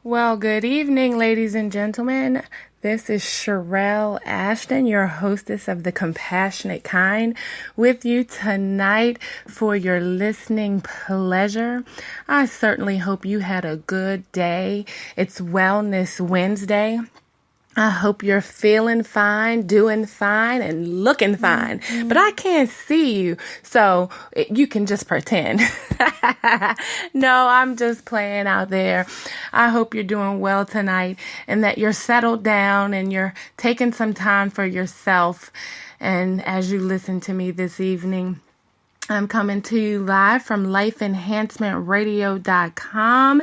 Well, good evening, ladies and gentlemen. This is Sherelle Ashton, your hostess of The Compassionate Kind, with you tonight for your listening pleasure. I certainly hope you had a good day. It's Wellness Wednesday. I hope you're feeling fine, doing fine, and looking fine. But I can't see you, so you can just pretend. No, I'm just playing out there. I hope you're doing well tonight and that you're settled down and you're taking some time for yourself. And as you listen to me this evening, I'm coming to you live from lifeenhancementradio.com.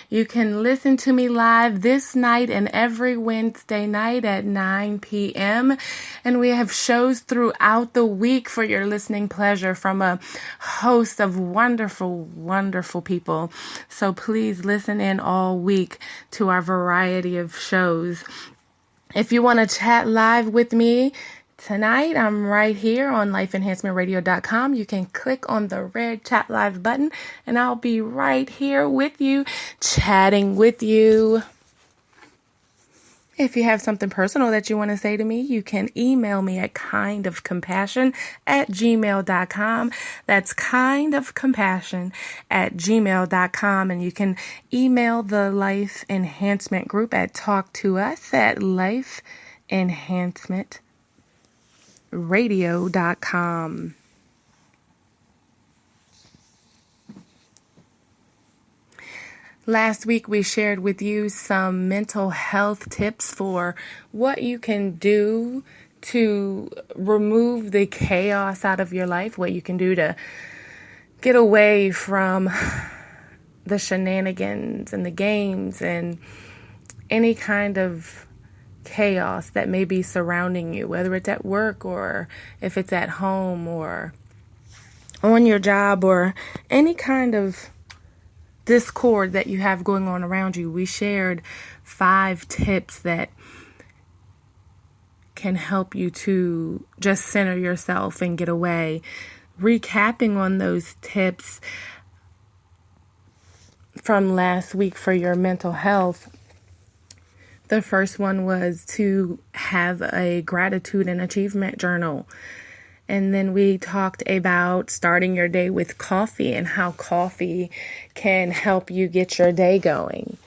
You can listen to me live this night and every Wednesday night at 9 p.m. And we have shows throughout the week for your listening pleasure from a host of wonderful, wonderful people. So please listen in all week to our variety of shows. If you want to chat live with me, tonight, I'm right here on lifeenhancementradio.com. You can click on the red chat live button and I'll be right here with you, chatting with you. If you have something personal that you want to say to me, you can email me at kindofcompassion@gmail.com. That's kindofcompassion@gmail.com. And you can email the Life Enhancement Group at talktous@lifeenhancementradio.com. Last week, we shared with you some mental health tips for what you can do to remove the chaos out of your life, what you can do to get away from the shenanigans and the games and any kind of chaos that may be surrounding you, whether it's at work or if it's at home or on your job or any kind of discord that you have going on around you. We shared 5 tips that can help you to just center yourself and get away. Recapping on those tips from last week for your mental health. The first one was to have a gratitude and achievement journal. And then we talked about starting your day with coffee and how coffee can help you get your day going.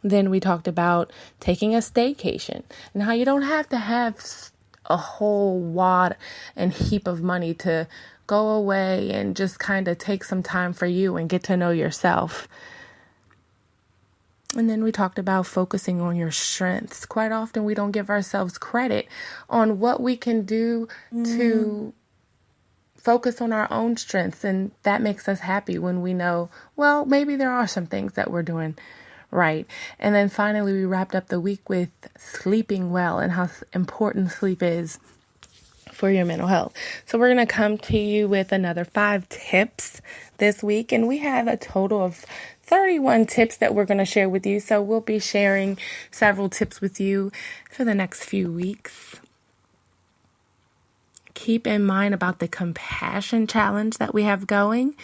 Then we talked about taking a staycation and how you don't have to have a whole wad and heap of money to go away and just kind of take some time for you and get to know yourself. And then we talked about focusing on your strengths. Quite often we don't give ourselves credit on what we can do to focus on our own strengths. And that makes us happy when we know, well, maybe there are some things that we're doing right. And then finally, we wrapped up the week with sleeping well and how important sleep is for your mental health. So we're going to come to you with another 5 tips this week. And we have a total of 31 tips that we're going to share with you. So we'll be sharing several tips with you for the next few weeks. Keep in mind about the compassion challenge that we have going.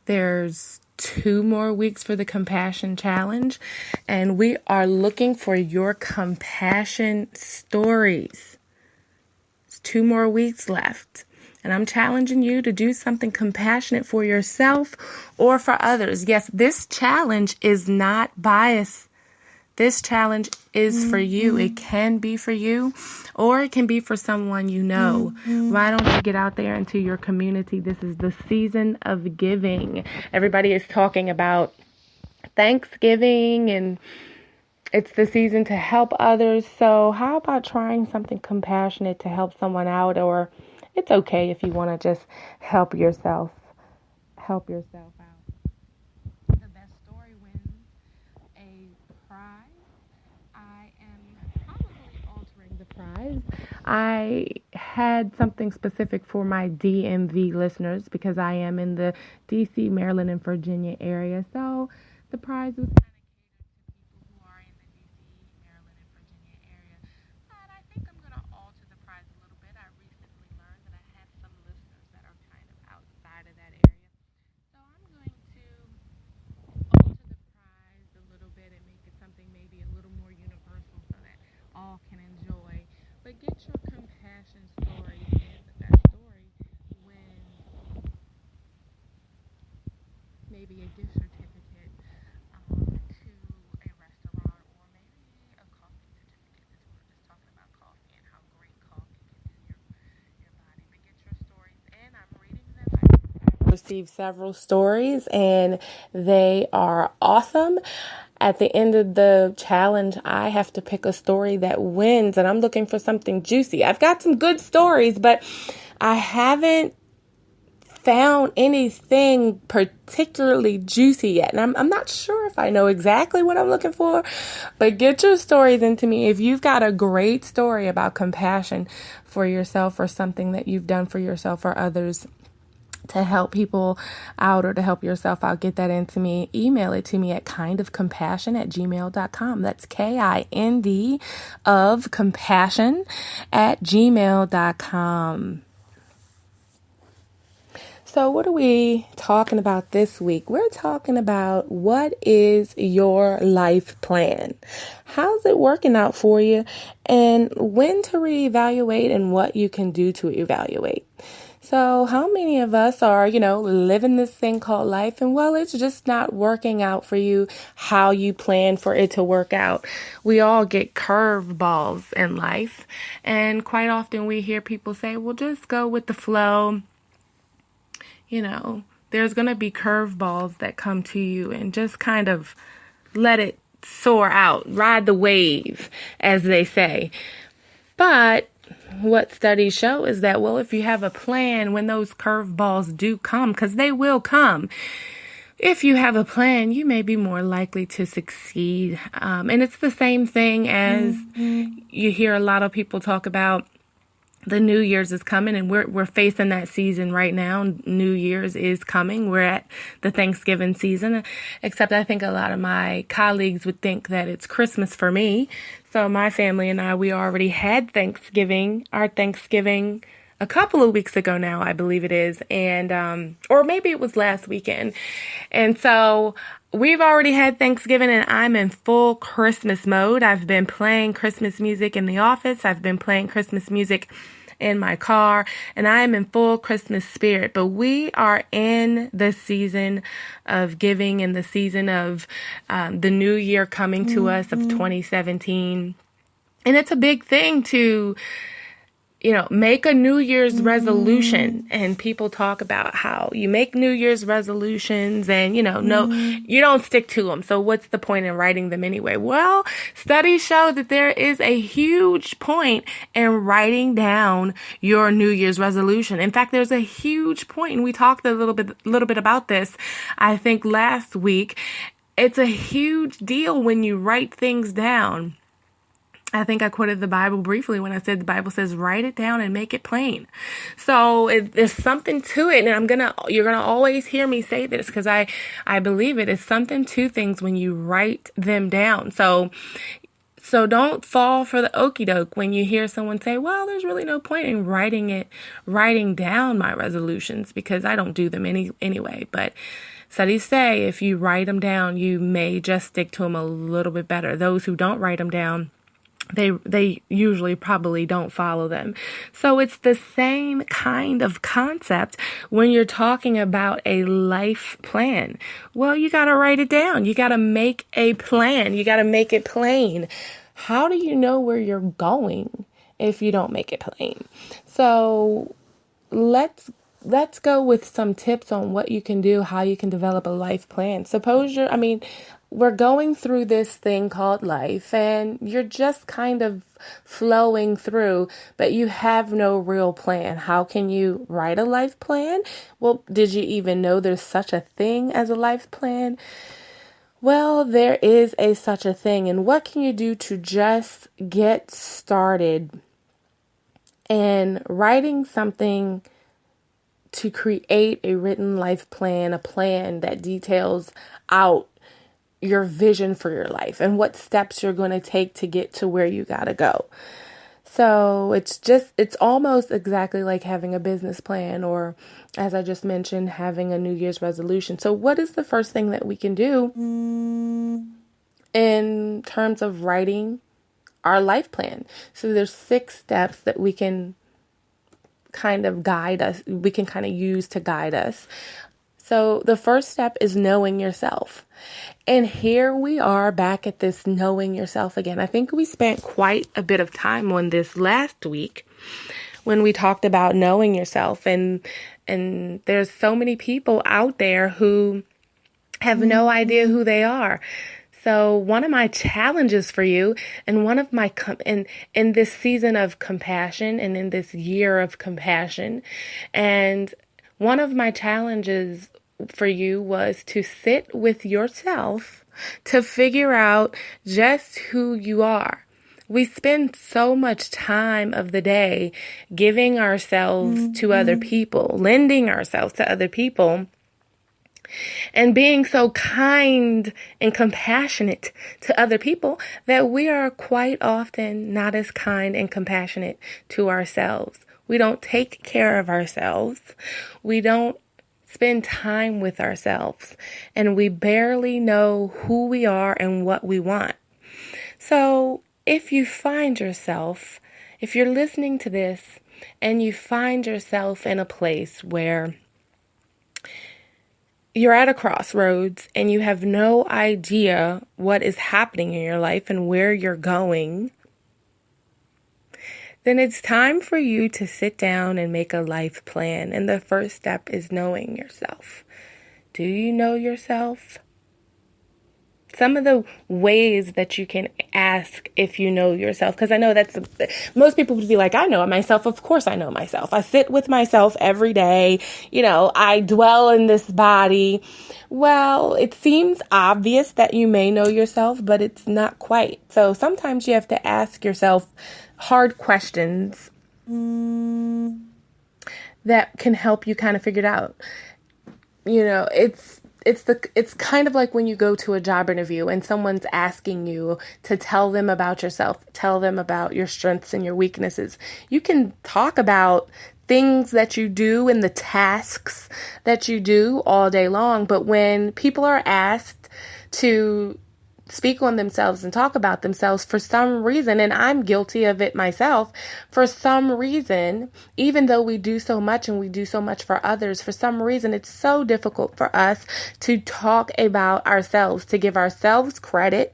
There's 2 more weeks for the compassion challenge, and we are looking for your compassion stories. It's 2 more weeks left. And I'm challenging you to do something compassionate for yourself or for others. Yes, this challenge is not biased. This challenge is for you. It can be for you or it can be for someone you know. Why don't you get out there into your community? This is the season of giving. Everybody is talking about Thanksgiving and it's the season to help others. So how about trying something compassionate to help someone out? Or it's okay if you want to just help yourself out. The best story wins a prize. I am probably altering the prize. I had something specific for my DMV listeners because I am in the DC, Maryland, and Virginia area. So the prize was kind of catered to people who are in the DC, Maryland, and Virginia area. But I think I'm going to alter the prize a little bit. I recently learned that I have some listeners that are kind of outside of that area. So I'm going to alter the prize maybe a gift certificate to a restaurant, or maybe a coffee certificate, since we were just talking about coffee and how great coffee can do your body. But get your stories in. I'm reading them. I've received several stories, and they are awesome. At the end of the challenge, I have to pick a story that wins, and I'm looking for something juicy. I've got some good stories, but I haven't found anything particularly juicy yet. And I'm not sure if I know exactly what I'm looking for, but get your stories into me. If you've got a great story about compassion for yourself, or something that you've done for yourself or others to help people out or to help yourself out, get that into me. Email it to me at kindofcompassion@gmail.com. That's KIND of compassion@gmail.com. So what are we talking about this week? We're talking about, what is your life plan? How's it working out for you? And when to reevaluate, and what you can do to evaluate. So how many of us are, living this thing called life, and it's just not working out for you how you plan for it to work out? We all get curveballs in life, and quite often we hear people say, well, just go with the flow. There's going to be curveballs that come to you, and just kind of let it soar out, ride the wave, as they say. But what studies show is that, if you have a plan, when those curveballs do come, because they will come, if you have a plan, you may be more likely to succeed. And it's the same thing as you hear a lot of people talk about. The New Year's is coming, and we're facing that season right now. New Year's is coming. We're at the Thanksgiving season, except I think a lot of my colleagues would think that it's Christmas for me. So my family and I, we already had our Thanksgiving a couple of weeks ago now, I believe it is. And, or maybe it was last weekend. And so we've already had Thanksgiving, and I'm in full Christmas mode. I've been playing Christmas music in the office. I've been playing Christmas music in my car, and I am in full Christmas spirit. But we are in the season of giving, and the season of the new year coming to us of 2017. And it's a big thing to make a New Year's resolution. And people talk about how you make New Year's resolutions and, no, you don't stick to them. So what's the point in writing them anyway? Well, studies show that there is a huge point in writing down your New Year's resolution. In fact, there's a huge point, and we talked a little bit about this, I think, last week. It's a huge deal when you write things down. I think I quoted the Bible briefly when I said the Bible says, write it down and make it plain. So there's something to it. And you're going to always hear me say this, because I believe it is something to things when you write them down. So don't fall for the okie doke when you hear someone say, well, there's really no point in writing down my resolutions, because I don't do them anyway. But studies say if you write them down, you may just stick to them a little bit better. Those who don't write them down, they usually probably don't follow them. So it's the same kind of concept when you're talking about a life plan. Well, you got to write it down. You got to make a plan. You got to make it plain. How do you know where you're going if you don't make it plain? So let's go with some tips on what you can do, how you can develop a life plan. We're going through this thing called life, and you're just kind of flowing through, but you have no real plan. How can you write a life plan? Well, did you even know there's such a thing as a life plan? Well, there is such a thing. And what can you do to just get started in writing something to create a written life plan, a plan that details out your vision for your life and what steps you're going to take to get to where you got to go. So it's almost exactly like having a business plan, or, as I just mentioned, having a New Year's resolution. So what is the first thing that we can do in terms of writing our life plan? So there's 6 steps that we can kind of guide us. We can kind of use to guide us. So the first step is knowing yourself. And here we are back at this knowing yourself again. I think we spent quite a bit of time on this last week when we talked about knowing yourself. And there's so many people out there who have no idea who they are. So one of my challenges for you, and one of my in this season of compassion and in this year of compassion, and one of my challenges for you was to sit with yourself to figure out just who you are. We spend so much time of the day giving ourselves to other people, lending ourselves to other people, and being so kind and compassionate to other people that we are quite often not as kind and compassionate to ourselves. We don't take care of ourselves. We don't spend time with ourselves, and we barely know who we are and what we want. So if you find yourself, if you're listening to this and you find yourself in a place where you're at a crossroads and you have no idea what is happening in your life and where you're going, then it's time for you to sit down and make a life plan. And the first step is knowing yourself. Do you know yourself? Some of the ways that you can ask if you know yourself, because I know most people would be like, I know myself. Of course I know myself. I sit with myself every day. I dwell in this body. Well, it seems obvious that you may know yourself, but it's not quite. So sometimes you have to ask yourself hard questions that can help you kind of figure it out. It's kind of like when you go to a job interview and someone's asking you to tell them about yourself, tell them about your strengths and your weaknesses. You can talk about things that you do and the tasks that you do all day long, but when people are asked to speak on themselves and talk about themselves, for some reason, and I'm guilty of it myself, for some reason, even though we do so much and we do so much for others, for some reason, it's so difficult for us to talk about ourselves, to give ourselves credit,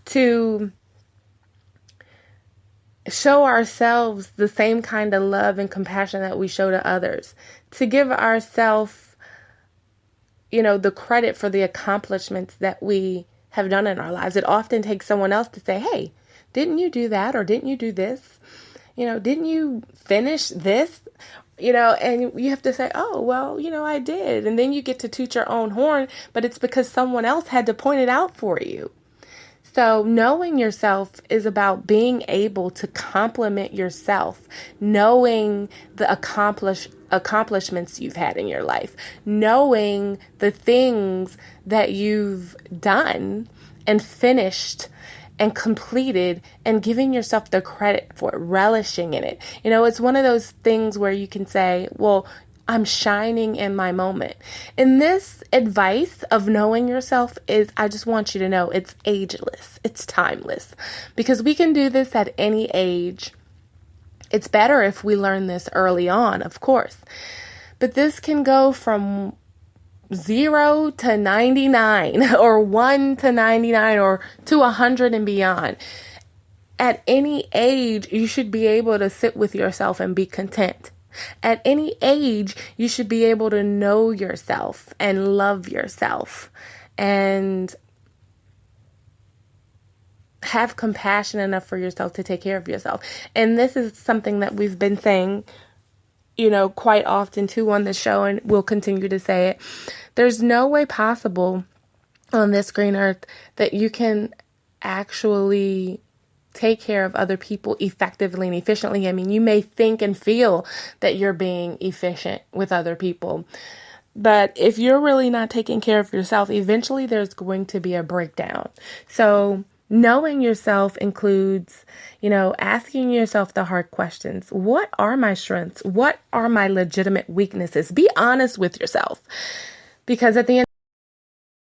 to show ourselves the same kind of love and compassion that we show to others, to give ourselves, the credit for the accomplishments that we have done in our lives. It often takes someone else to say, hey, didn't you do that? Or didn't you do this? Didn't you finish this? And you have to say, oh, well, I did. And then you get to toot your own horn, but it's because someone else had to point it out for you. So knowing yourself is about being able to compliment yourself, knowing the accomplishments you've had in your life, knowing the things that you've done and finished and completed, and giving yourself the credit for it, relishing in it. It's one of those things where you can say, well, I'm shining in my moment. And this advice of knowing yourself I just want you to know, it's ageless. It's timeless. Because we can do this at any age. It's better if we learn this early on, of course. But this can go from 0 to 99 or 1 to 99 or to 100 and beyond. At any age, you should be able to sit with yourself and be content. At any age, you should be able to know yourself and love yourself and have compassion enough for yourself to take care of yourself. And this is something that we've been saying, quite often too on the show, and we'll continue to say it. There's no way possible on this green earth that you can actually take care of other people effectively and efficiently. I mean, you may think and feel that you're being efficient with other people, but if you're really not taking care of yourself, eventually there's going to be a breakdown. So knowing yourself includes, asking yourself the hard questions. What are my strengths? What are my legitimate weaknesses? Be honest with yourself, because at the end